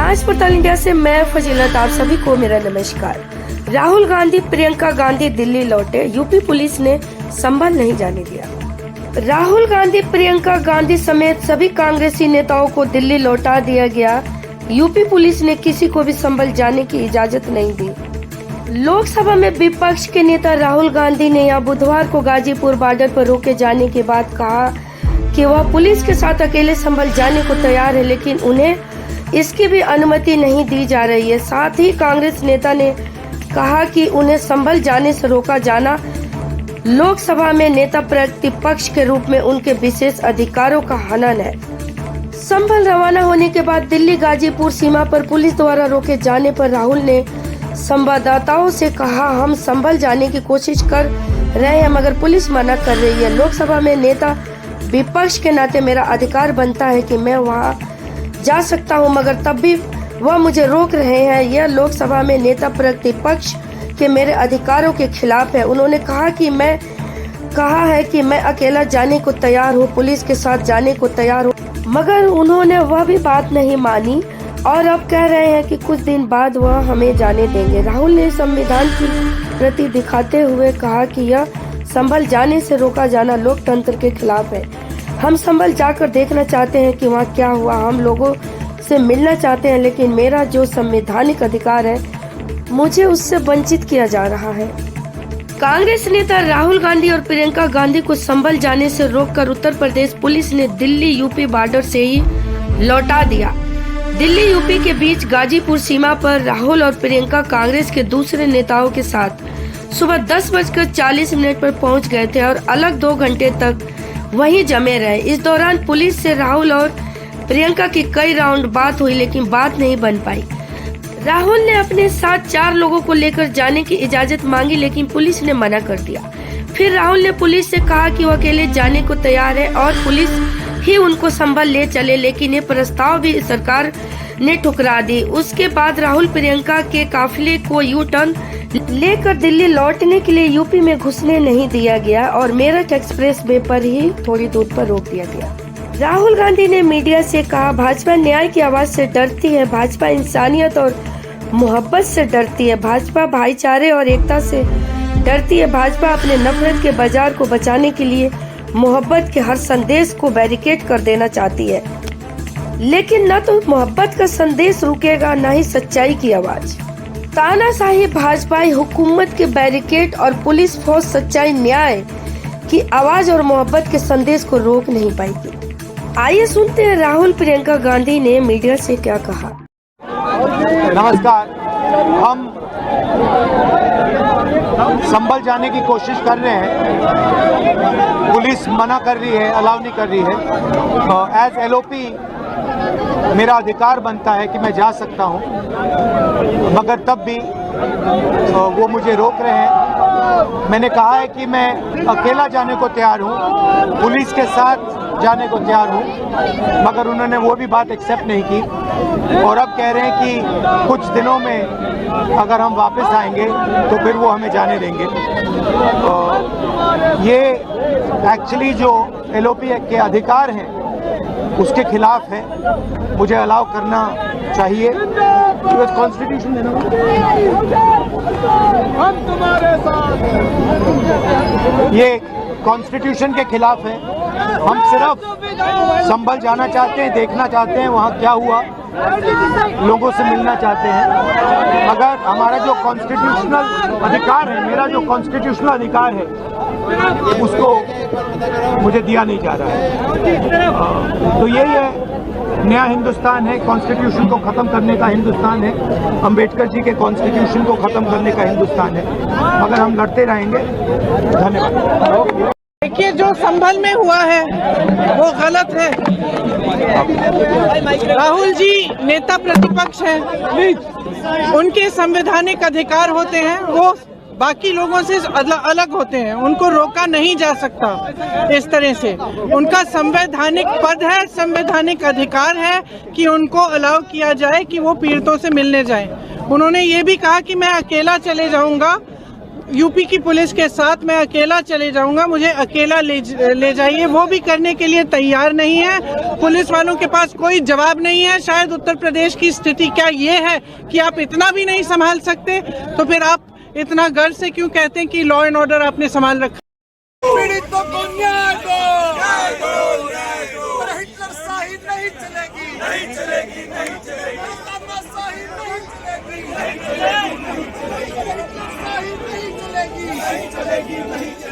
आज पड़ताल इंडिया से मैं फजीलत, आप सभी को मेरा नमस्कार। राहुल गांधी प्रियंका गांधी दिल्ली लौटे, यूपी पुलिस ने संभल नहीं जाने दिया। राहुल गांधी प्रियंका गांधी समेत सभी कांग्रेसी नेताओं को दिल्ली लौटा दिया गया। यूपी पुलिस ने किसी को भी संभल जाने की इजाजत नहीं दी। लोकसभा में विपक्ष के नेता राहुल गांधी ने यहां बुधवार को गाजीपुर बॉर्डर पर रोके जाने के बाद कहा कि वह पुलिस के साथ अकेले संभल जाने को तैयार है, लेकिन उन्हें इसकी भी अनुमति नहीं दी जा रही है। साथ ही कांग्रेस नेता ने कहा कि उन्हें संभल जाने से रोका जाना लोकसभा में नेता प्रतिपक्ष के रूप में उनके विशेष अधिकारों का हनन है। संभल रवाना होने के बाद दिल्ली गाजीपुर सीमा पर पुलिस द्वारा रोके जाने पर राहुल ने संवाददाताओं से कहा, हम संभल जाने की कोशिश कर रहे हैं मगर पुलिस मना कर रही है। लोकसभा में नेता विपक्ष के नाते मेरा अधिकार बनता है कि मैं वहां जा सकता हूं, मगर तब भी वह मुझे रोक रहे हैं। यह लोकसभा में नेता प्रतिपक्ष के मेरे अधिकारों के खिलाफ है। उन्होंने कहा कि मैं अकेला जाने को तैयार हूं, पुलिस के साथ जाने को तैयार हूं, मगर उन्होंने वह भी बात नहीं मानी और अब कह रहे हैं कि कुछ दिन बाद वह हमें जाने देंगे। राहुल ने संविधान की प्रति दिखाते हुए कहा कि यह संभल जाने से रोका जाना लोकतंत्र के खिलाफ है। हम संभल जाकर देखना चाहते हैं कि वहाँ क्या हुआ, हम लोगों से मिलना चाहते हैं, लेकिन मेरा जो संवैधानिक अधिकार है मुझे उससे वंचित किया जा रहा है। कांग्रेस नेता राहुल गांधी और प्रियंका गांधी को संभल जाने से रोककर उत्तर प्रदेश पुलिस ने दिल्ली यूपी बॉर्डर से ही लौटा दिया। दिल्ली यूपी के बीच गाजीपुर सीमा पर राहुल और प्रियंका कांग्रेस के दूसरे नेताओं के साथ सुबह 10:40 पर पहुंच गए थे और अलग 2 घंटे तक वहीं जमे रहे। इस दौरान पुलिस से राहुल और प्रियंका की कई राउंड बात हुई, लेकिन बात नहीं बन पाई। राहुल ने अपने साथ 4 लोगों को लेकर जाने की इजाजत मांगी, लेकिन पुलिस ने मना कर दिया। फिर राहुल ने पुलिस से कहा कि वो अकेले जाने को तैयार है और पुलिस ही उनको संभल ले चले, लेकिन ये प्रस्ताव भी सरकार ने ठुकरा दी। उसके बाद राहुल प्रियंका के काफिले को यू टर्न लेकर दिल्ली लौटने के लिए यूपी में घुसने नहीं दिया गया और मेरठ एक्सप्रेस वे पर ही थोड़ी दूर पर रोक दिया गया। राहुल गांधी ने मीडिया से कहा, भाजपा न्याय की आवाज से डरती है, भाजपा इंसानियत और मोहब्बत से डरती है, भाजपा भाईचारे और एकता से डरती है, भाजपा अपने नफरत के बाजार को बचाने के लिए मोहब्बत के हर संदेश को बैरिकेड कर देना चाहती है, लेकिन न तो मोहब्बत का संदेश रुकेगा न ही सच्चाई की आवाज। तानाशाही भाजपाई हुकूमत के बैरिकेड और पुलिस फोर्स सच्चाई न्याय की आवाज और मोहब्बत के संदेश को रोक नहीं पाएगी। आइए सुनते हैं राहुल प्रियंका गांधी ने मीडिया से क्या कहा। नमस्कार, हम संभल जाने की कोशिश कर रहे हैं, पुलिस मना कर रही है, अलाउ नहीं कर रही है। एज एलओपी मेरा अधिकार बनता है कि मैं जा सकता हूं, मगर तब भी वो मुझे रोक रहे हैं। मैंने कहा है कि मैं अकेला जाने को तैयार हूं, पुलिस के साथ जाने को तैयार हूं, मगर उन्होंने वो भी बात एक्सेप्ट नहीं की और अब कह रहे हैं कि कुछ दिनों में अगर हम वापस आएंगे तो फिर वो हमें जाने देंगे। ये एक्चुअली जो एलओपी के अधिकार हैं उसके खिलाफ है, मुझे अलाउ करना चाहिए। कॉन्स्टिट्यूशन देना, हम तुम्हारे साथ, ये कॉन्स्टिट्यूशन के खिलाफ है। हम सिर्फ संभल जाना चाहते हैं, देखना चाहते हैं वहाँ क्या हुआ, लोगों से मिलना चाहते हैं, मगर हमारा जो कॉन्स्टिट्यूशनल अधिकार है, मेरा जो कॉन्स्टिट्यूशनल अधिकार है उसको मुझे दिया नहीं जा रहा है। तो यही है, नया हिंदुस्तान है, कॉन्स्टिट्यूशन को खत्म करने का हिंदुस्तान है, अंबेडकर जी के कॉन्स्टिट्यूशन को खत्म करने का हिंदुस्तान है, मगर हम लड़ते रहेंगे। धन्यवाद। देखिए, जो संभल में हुआ है वो गलत है। राहुल जी नेता प्रतिपक्ष हैं, उनके संवैधानिक अधिकार होते हैं, वो बाकी लोगों से अलग होते हैं, उनको रोका नहीं जा सकता इस तरह से। उनका संवैधानिक पद है, संवैधानिक अधिकार है कि उनको अलाउ किया जाए कि वो पीड़ितों से मिलने जाएं। उन्होंने ये भी कहा कि मैं अकेला चले जाऊंगा, यूपी की पुलिस के साथ मैं अकेला चले जाऊंगा, मुझे अकेला ले जाइए, वो भी करने के लिए तैयार नहीं है। पुलिस वालों के पास कोई जवाब नहीं है। शायद उत्तर प्रदेश की स्थिति क्या ये है कि आप इतना भी नहीं संभाल सकते, तो फिर आप इतना गर्व से क्यों कहते हैं कि लॉ एंड ऑर्डर आपने संभाल रखा? पीड़ितों को न्याय दो, हिटलरशाही नहीं चलेगी, नहीं चलेगी, नहीं चलेगी, तानाशाही नहीं चलेगी, नहीं चलेगी, हिटलरशाही नहीं चलेगी, नहीं चलेगी, नहीं चलेगी।